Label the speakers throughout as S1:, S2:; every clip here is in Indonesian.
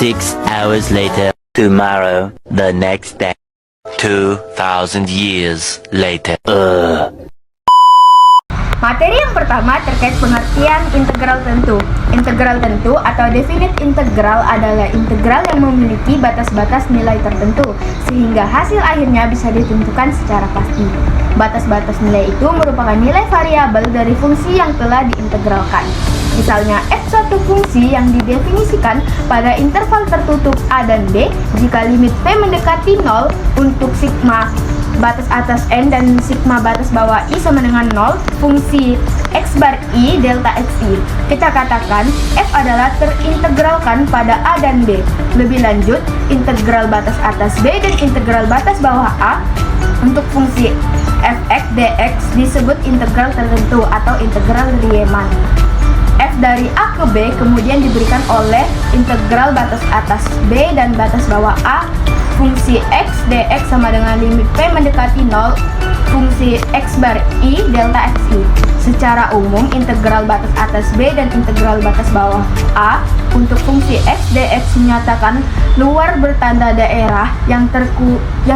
S1: 6 hours later. Tomorrow, the next day. 2,000 years later.
S2: Materi yang pertama terkait pengertian integral tentu. Integral tentu atau definite integral adalah integral yang memiliki batas-batas nilai tertentu, sehingga hasil akhirnya bisa ditentukan secara pasti. Batas-batas nilai itu merupakan nilai variabel dari fungsi yang telah diintegralkan. Misalnya, f suatu fungsi yang didefinisikan pada interval tertutup A dan B jika limit P mendekati 0 untuk sigma batas atas N dan sigma batas bawah I sama dengan 0, fungsi x bar I delta xi. Kita katakan f adalah terintegralkan pada A dan B. Lebih lanjut, integral batas atas B dan integral batas bawah A untuk fungsi fx dx disebut integral tertentu atau integral Riemann. F dari A ke B kemudian diberikan oleh integral batas atas B dan batas bawah A fungsi x dx sama dengan limit P mendekati 0 fungsi x bar I delta xi. Secara umum, integral batas atas B dan integral batas bawah A untuk fungsi x dx menyatakan luar bertanda daerah yang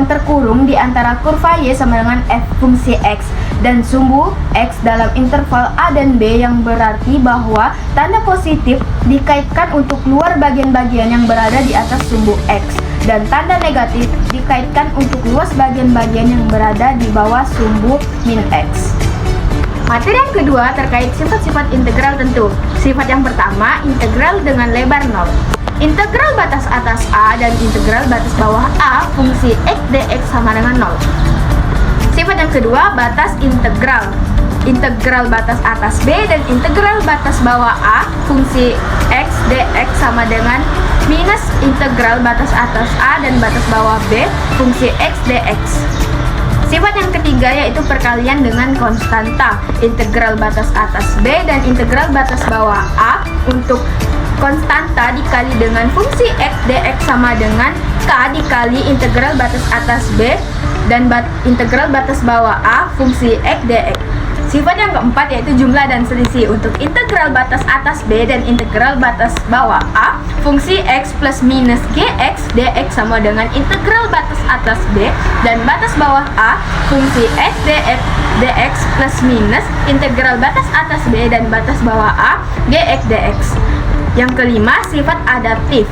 S2: terkurung di antara kurva Y sama dengan f fungsi x dan sumbu x dalam interval A dan B, yang berarti bahwa tanda positif dikaitkan untuk luar bagian-bagian yang berada di atas sumbu x dan tanda negatif dikaitkan untuk luas bagian-bagian yang berada di bawah sumbu min x. Materi yang kedua terkait sifat-sifat integral tentu. Sifat yang pertama, integral dengan lebar 0. Integral batas atas A dan integral batas bawah A fungsi x dx sama dengan 0. Sifat yang kedua, batas integral. Integral batas atas B dan integral batas bawah A fungsi x dx sama dengan minus integral batas atas A dan batas bawah B fungsi x dx. Sifat yang ketiga yaitu perkalian dengan konstanta. Integral batas atas B dan integral batas bawah A untuk konstanta dikali dengan fungsi x dx sama dengan k dikali integral batas atas B dan integral batas bawah A fungsi x dx. Sifat yang keempat yaitu jumlah dan selisih. Untuk integral batas atas B dan integral batas bawah A fungsi x plus minus gx dx sama dengan integral batas atas B dan batas bawah A fungsi x dx plus minus integral batas atas B dan batas bawah A gx dx. Yang kelima, sifat adaptif.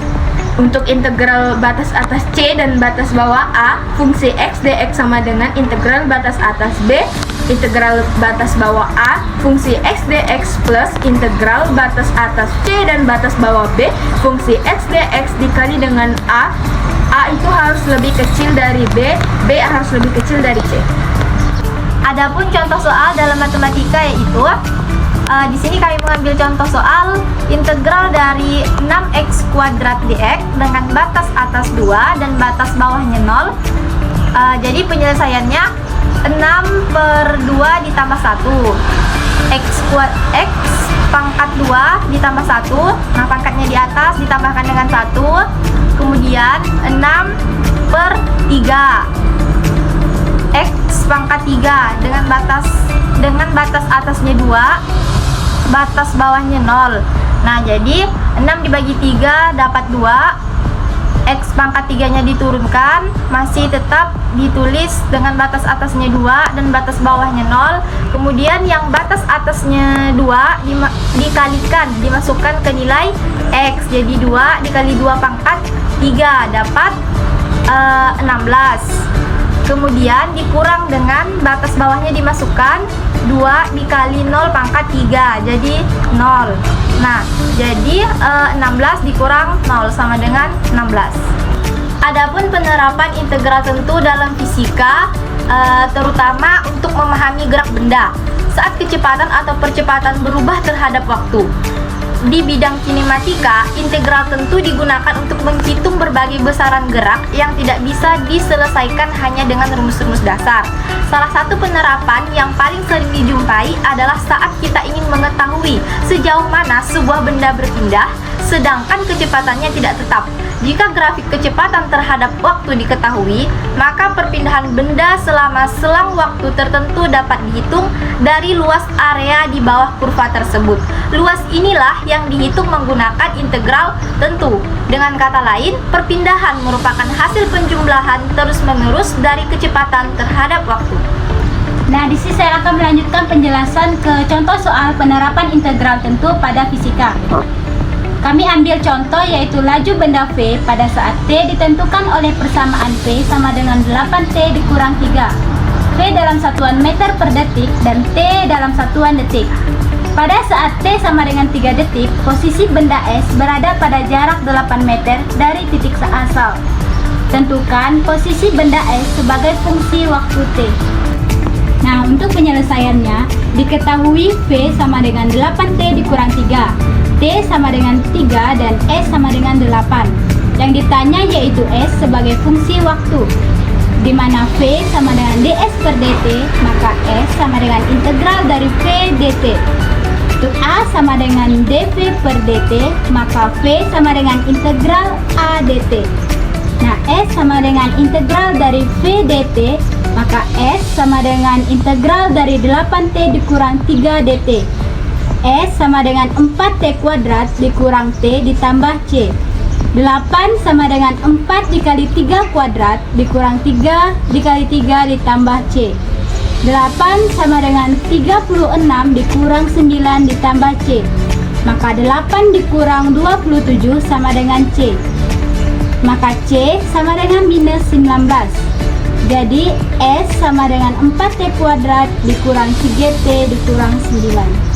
S2: Untuk integral batas atas C dan batas bawah A fungsi x dx sama dengan integral batas atas B integral batas bawah A fungsi x dx plus integral batas atas C dan batas bawah B fungsi x dx dikali dengan A itu harus lebih kecil dari B harus lebih kecil dari C. Adapun contoh soal dalam matematika yaitu di sini kami mengambil contoh soal integral dari 6x kuadrat dx dengan batas atas 2 dan batas bawahnya 0. Jadi penyelesaiannya 6/2 ditambah 1 x pangkat 2 ditambah 1, nah pangkatnya di atas ditambahkan dengan 1, kemudian 6/3 x pangkat 3 dengan batas atasnya 2, batas bawahnya 0. Nah jadi 6 dibagi 3 dapat 2, x pangkat 3 nya diturunkan, masih tetap ditulis dengan batas atasnya 2 dan batas bawahnya 0. Kemudian yang batas atasnya 2 dikalikan, dimasukkan ke nilai x. Jadi 2 dikali 2 pangkat 3 dapat 16. Kemudian dikurang dengan batas bawahnya dimasukkan 2 dikali 0 pangkat 3 jadi 0. Nah jadi 16 dikurang 0 sama dengan 16. Adapun penerapan integral tentu dalam fisika terutama untuk memahami gerak benda saat kecepatan atau percepatan berubah terhadap waktu. Di bidang kinematika, integral tentu digunakan untuk menghitung berbagai besaran gerak yang tidak bisa diselesaikan hanya dengan rumus-rumus dasar. Salah satu penerapan yang paling sering dijumpai adalah saat kita ingin mengetahui sejauh mana sebuah benda berpindah, sedangkan kecepatannya tidak tetap.
S3: Jika grafik kecepatan terhadap waktu diketahui, maka perpindahan benda selama selang waktu tertentu dapat dihitung dari luas area di bawah kurva tersebut. Luas inilah yang dihitung menggunakan integral tentu. Dengan kata lain, perpindahan merupakan hasil penjumlahan terus-menerus dari kecepatan terhadap waktu.
S4: Nah, di sini saya akan melanjutkan penjelasan ke contoh soal penerapan integral tentu pada fisika. Kami ambil contoh yaitu laju benda V pada saat T ditentukan oleh persamaan V sama dengan 8T dikurang 3. V dalam satuan meter per detik dan T dalam satuan detik. Pada saat T sama dengan 3 detik, posisi benda S berada pada jarak 8 meter dari titik asal. Tentukan posisi benda S sebagai fungsi waktu T. Nah, untuk penyelesaiannya, diketahui V sama dengan 8T dikurang 3, T sama dengan 3, dan S sama dengan 8. Yang ditanya yaitu S sebagai fungsi waktu, di mana V sama dengan ds per dt, maka S sama dengan integral dari V dt. Untuk A sama dengan dv per dt, maka V sama dengan integral A dt. Nah, S sama dengan integral dari V dt, maka S sama dengan integral dari 8T dikurang 3 dt. S sama dengan 4T kuadrat dikurang T ditambah C. 8 sama dengan 4 dikali 3 kuadrat dikurang 3 dikali 3 ditambah C. 8 sama dengan 36 dikurang 9 ditambah C. Maka 8 dikurang 27 sama dengan C. Maka C sama dengan minus 19. Jadi S sama dengan 4T kuadrat dikurang 3T dikurang 9.